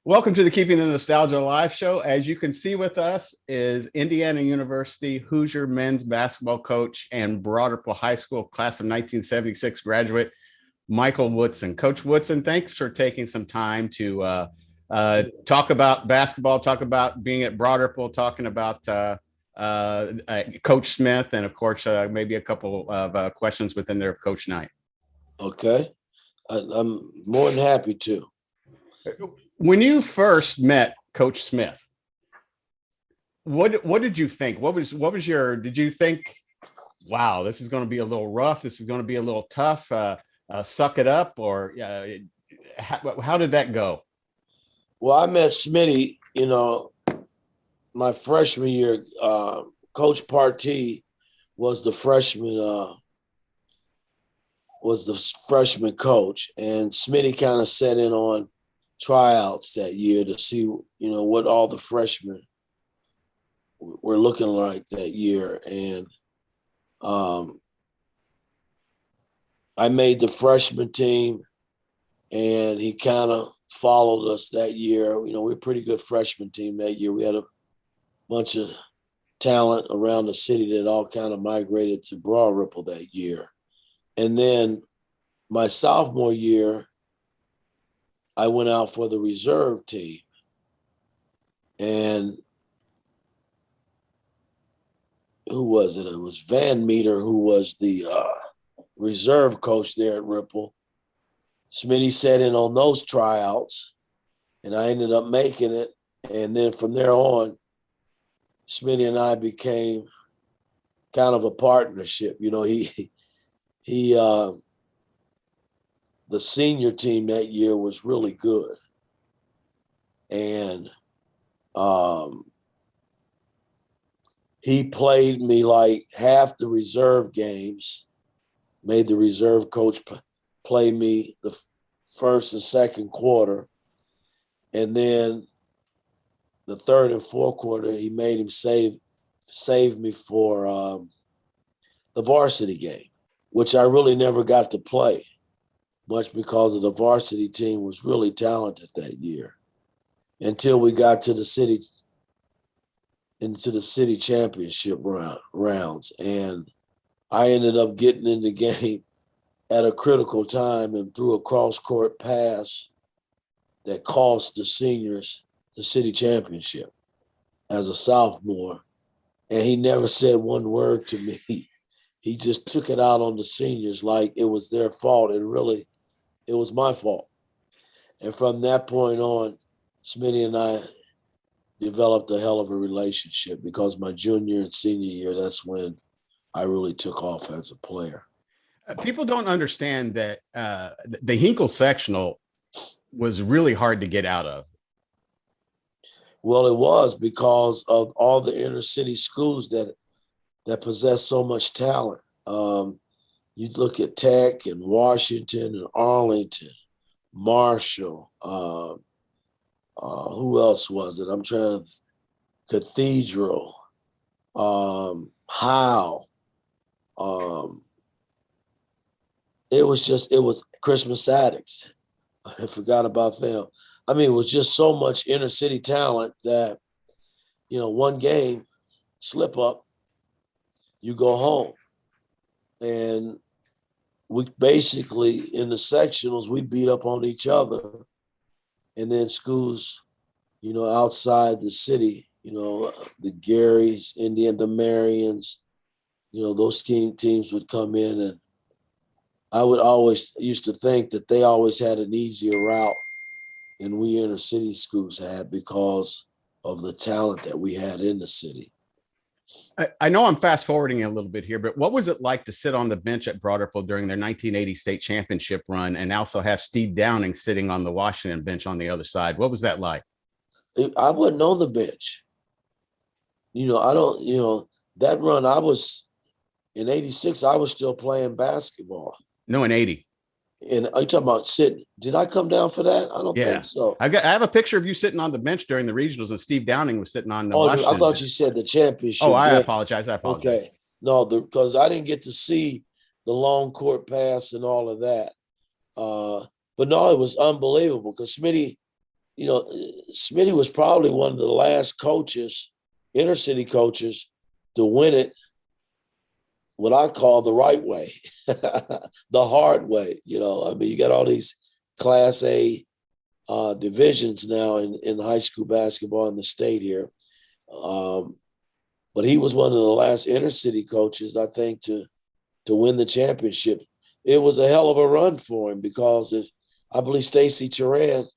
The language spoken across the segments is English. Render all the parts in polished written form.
Welcome to the Keeping the Nostalgia Alive show. As you can see with us is Indiana University Hoosier men's basketball coach and Broad Ripple High School class of 1976 graduate, Michael Woodson. Coach Woodson, thanks for taking some time to talk about basketball, talk about being at Broad Ripple, talking about Coach Smith, and of course, maybe a couple of questions within there of Coach Knight. Okay. I'm more than happy to. When you first met Coach Smith, what did you think? What was your? Did you think, wow, this is going to be a little rough. This is going to be a little tough. Suck it up, or how did that go? Well, I met Smitty, my freshman year. Coach Partee was the freshman coach, and Smitty kind of set in on tryouts that year to see, what all the freshmen were looking like that year. And I made the freshman team, and he kind of followed us that year. We were a pretty good freshman team that year. We had a bunch of talent around the city that all kind of migrated to Broad Ripple that year. And then my sophomore year, I went out for the reserve team. And who was it? It was Van Meter, who was the reserve coach there at Ripple. Smitty set in on those tryouts, and I ended up making it. And then from there on, Smitty and I became kind of a partnership. The senior team that year was really good. And he played me like half the reserve games, made the reserve coach play me the first and second quarter. And then the third and fourth quarter, he made him save me for the varsity game, which I really never got to play, much because of the varsity team was really talented that year, until we got to the city championship rounds. And I ended up getting in the game at a critical time and threw a cross-court pass that cost the seniors the city championship as a sophomore. And he never said one word to me. He just took it out on the seniors like it was their fault, and really it was my fault. And from that point on, Smitty and I developed a hell of a relationship, because my junior and senior year, that's when I really took off as a player. People don't understand that the Hinkle sectional was really hard to get out of. Well, it was because of all the inner city schools that possess so much talent. You look at Tech and Washington and Arlington, Marshall. Who else was it? I'm trying to. Cathedral, Howe. It was Christmas Addicts. I forgot about them. I mean, it was just so much inner city talent that, one game, slip up, you go home. And we basically, in the sectionals, we beat up on each other. And then schools, outside the city, the Garys, the Marions, those teams would come in, and I would always used to think that they always had an easier route than we inner city schools had, because of the talent that we had in the city. I know I'm fast forwarding a little bit here, but what was it like to sit on the bench at Broad Ripple during their 1980 state championship run, and also have Steve Downing sitting on the Washington bench on the other side? What was that like? I wasn't on the bench. That run, I was in 86, I was still playing basketball. No, in 80. And are you talking about sitting? Did I come down for that? I don't think so. I have a picture of you sitting on the bench during the regionals, and Steve Downing was sitting on the Washington I thought bench. You said the championship. Oh, I apologize. Okay. No, because I didn't get to see the long court pass and all of that. But no, it was unbelievable, because Smitty, Smitty was probably one of the last coaches, inner city coaches, to win it what I call the right way, the hard way. You got all these Class A divisions now in high school basketball in the state here. But he was one of the last inner city coaches, I think, to win the championship. It was a hell of a run for him because if I believe Stacy Turan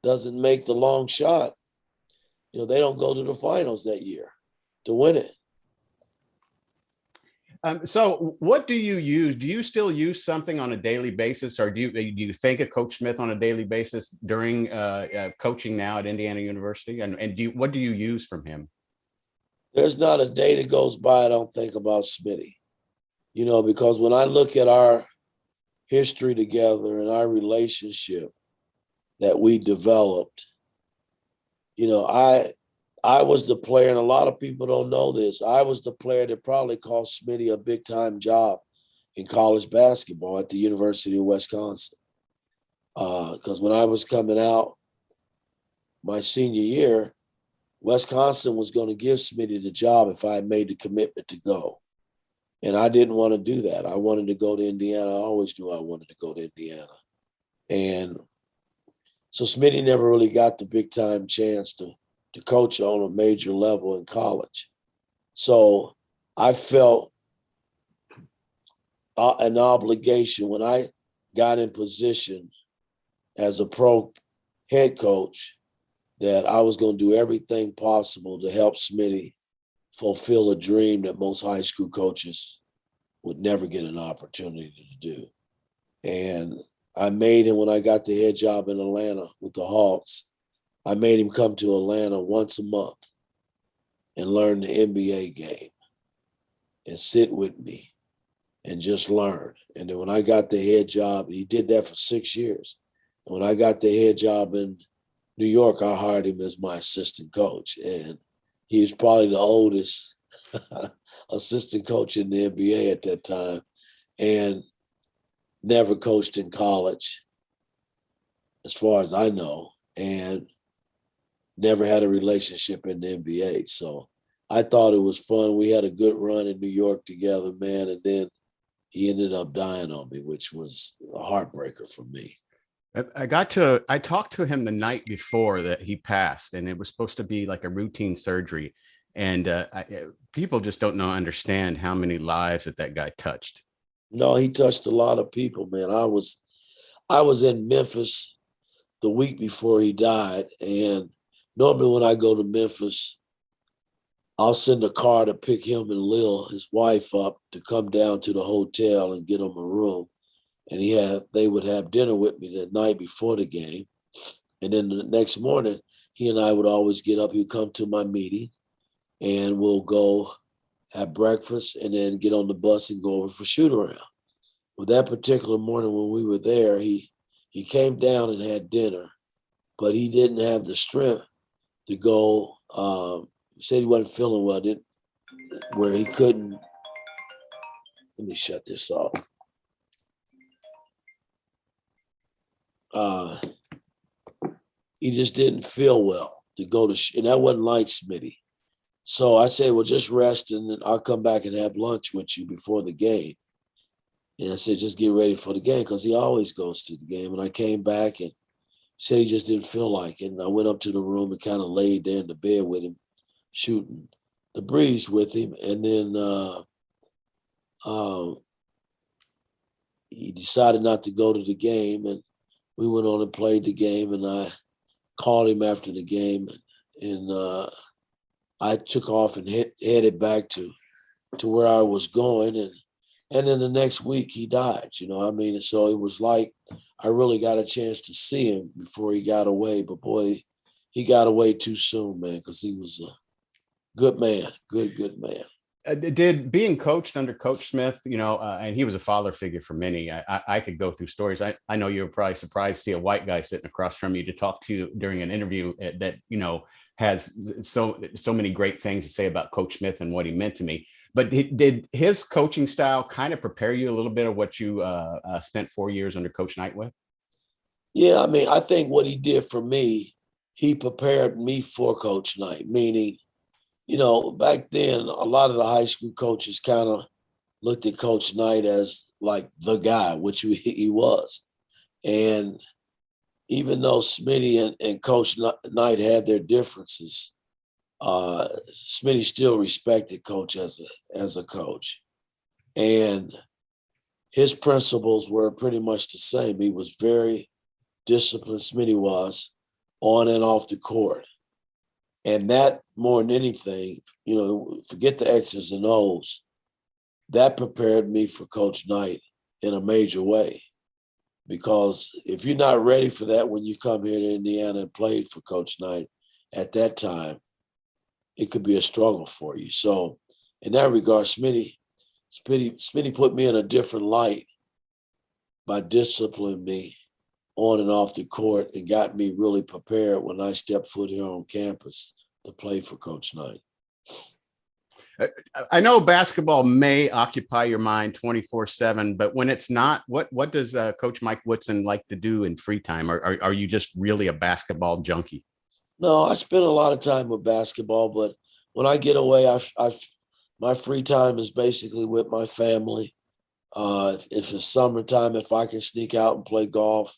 doesn't make the long shot, they don't go to the finals that year to win it. So what do you use? Do you still use something on a daily basis, or do you think of Coach Smith on a daily basis during coaching now at Indiana University? And what do you use from him? There's not a day that goes by I don't think about Smitty, because when I look at our history together and our relationship that we developed, I was the player, and a lot of people don't know this. I was the player that probably cost Smitty a big-time job in college basketball at the University of Wisconsin. Because when I was coming out my senior year, Wisconsin was going to give Smitty the job if I had made the commitment to go. And I didn't want to do that. I wanted to go to Indiana. I always knew I wanted to go to Indiana. And so Smitty never really got the big-time chance to coach on a major level in college. So I felt an obligation when I got in position as a pro head coach that I was going to do everything possible to help Smitty fulfill a dream that most high school coaches would never get an opportunity to do. And I made him, when I got the head job in Atlanta with the Hawks, I made him come to Atlanta once a month and learn the NBA game and sit with me and just learn. And then when I got the head job, he did that for 6 years. And when I got the head job in New York, I hired him as my assistant coach. And he was probably the oldest assistant coach in the NBA at that time and never coached in college, as far as I know. And never had a relationship in the NBA. So I thought it was fun. We had a good run in New York together, man. And then he ended up dying on me, which was a heartbreaker for me. I talked to him the night before that he passed, and it was supposed to be like a routine surgery. And people just don't understand how many lives that guy touched. No, he touched a lot of people, man. I was in Memphis the week before he died, and normally when I go to Memphis, I'll send a car to pick him and Lil, his wife, up to come down to the hotel and get him a room. And they would have dinner with me the night before the game. And then the next morning, he and I would always get up. He'd come to my meeting and we'll go have breakfast and then get on the bus and go over for shoot around. Well, that particular morning when we were there, he came down and had dinner, but he didn't have the strength to go. He said he wasn't feeling well, where he couldn't. Let me shut this off. He just didn't feel well to go to, and that wasn't like Smitty. So I said, well, just rest and then I'll come back and have lunch with you before the game. And I said, just get ready for the game, because he always goes to the game. And I came back and said he just didn't feel like it. And I went up to the room and kind of laid there in the bed with him, shooting the breeze with him. And then he decided not to go to the game. And we went on and played the game. And I called him after the game. And I took off and headed back to where I was going. And then the next week he died, so it was like I really got a chance to see him before he got away. But boy, he got away too soon, man, because he was a good man, good man. Did being coached under Coach Smith, and he was a father figure for many. I could go through stories. I know you were probably surprised to see a white guy sitting across from you to talk to during an interview that, has so many great things to say about Coach Smith and what he meant to me. But did his coaching style kind of prepare you a little bit of what you spent 4 years under Coach Knight with? Yeah, I mean, I think what he did for me he prepared me for Coach Knight, meaning, back then, a lot of the high school coaches kind of looked at Coach Knight as like the guy, which he was. And even though Smitty and Coach Knight had their differences, Smitty still respected Coach as a coach. And his principles were pretty much the same. He was very disciplined, Smitty was, on and off the court. And that, more than anything, forget the X's and O's, that prepared me for Coach Knight in a major way. Because if you're not ready for that when you come here to Indiana and played for Coach Knight at that time, it could be a struggle for you. So in that regard, Smitty put me in a different light by disciplining me on and off the court and got me really prepared when I stepped foot here on campus to play for Coach Knight. I know basketball may occupy your mind 24/7, but when it's not, what does Coach Mike Woodson like to do in free time? Are you just really a basketball junkie? No, I spend a lot of time with basketball, but when I get away, my free time is basically with my family. If it's summertime, if I can sneak out and play golf,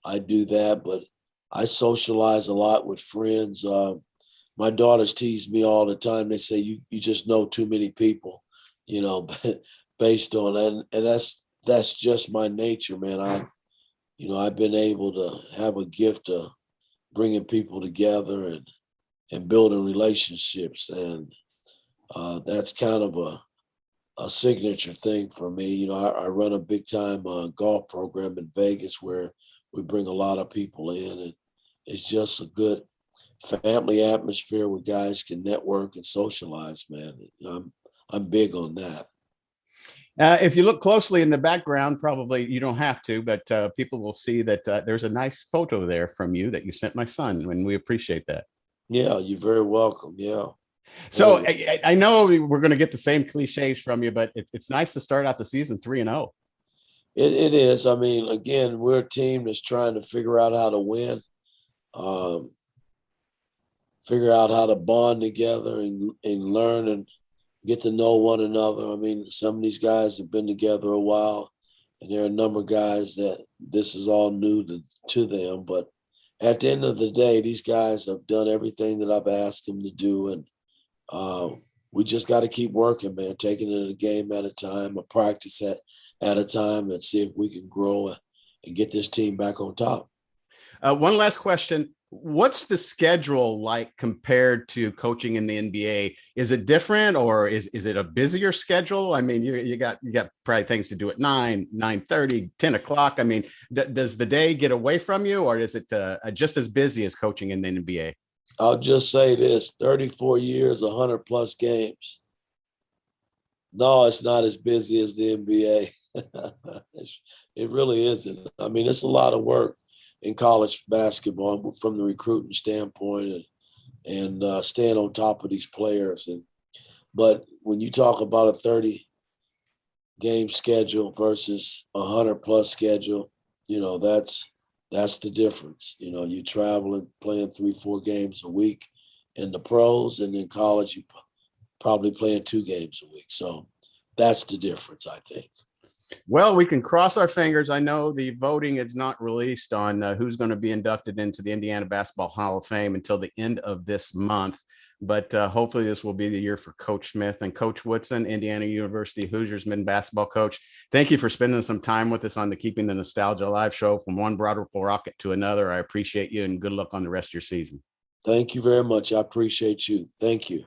I do that. But I socialize a lot with friends. My daughters tease me all the time. They say, you just know too many people, based on that. And that's just my nature, man. I've been able to have a gift of bringing people together and building relationships. And that's kind of a signature thing for me. I run a big time golf program in Vegas where we bring a lot of people in, and it's just a good family atmosphere where guys can network and socialize, man. I'm big on that. If you look closely in the background, probably you don't have to, but people will see that there's a nice photo there from you that you sent my son, and we appreciate that. Yeah, you're very welcome. Yeah. So I know we're going to get the same cliches from you, but it's nice to start out the season 3-0. It is. I mean, again, we're a team that's trying to figure out how to win, figure out how to bond together and learn and get to know one another. I mean, some of these guys have been together a while, and there are a number of guys that this is all new to them. But at the end of the day, these guys have done everything that I've asked them to do, and we just got to keep working, man, taking it a game at a time, a practice at a time, and see if we can grow and get this team back on top. One last question. What's the schedule like compared to coaching in the NBA? Is it different, or is it a busier schedule? I mean, you got probably things to do at 9, 9:30, 10 o'clock. I mean, does the day get away from you, or is it just as busy as coaching in the NBA? I'll just say this: 34 years, 100 plus games. No, it's not as busy as the NBA. It really isn't. I mean, it's a lot of work in college basketball from the recruiting standpoint and staying on top of these players. But when you talk about a 30 game schedule versus 100 plus schedule, that's the difference. You traveling, playing 3-4 games a week in the pros, and in college you probably playing 2 games a week. So that's the difference, I think. Well, we can cross our fingers. I know the voting is not released on who's going to be inducted into the Indiana Basketball Hall of Fame until the end of this month. But hopefully this will be the year for Coach Smith and Coach Woodson, Indiana University Hoosiers men's basketball coach. Thank you for spending some time with us on the Keeping the Nostalgia Live show from one Broad Ripple Rocket to another. I appreciate you, and good luck on the rest of your season. Thank you very much. I appreciate you. Thank you.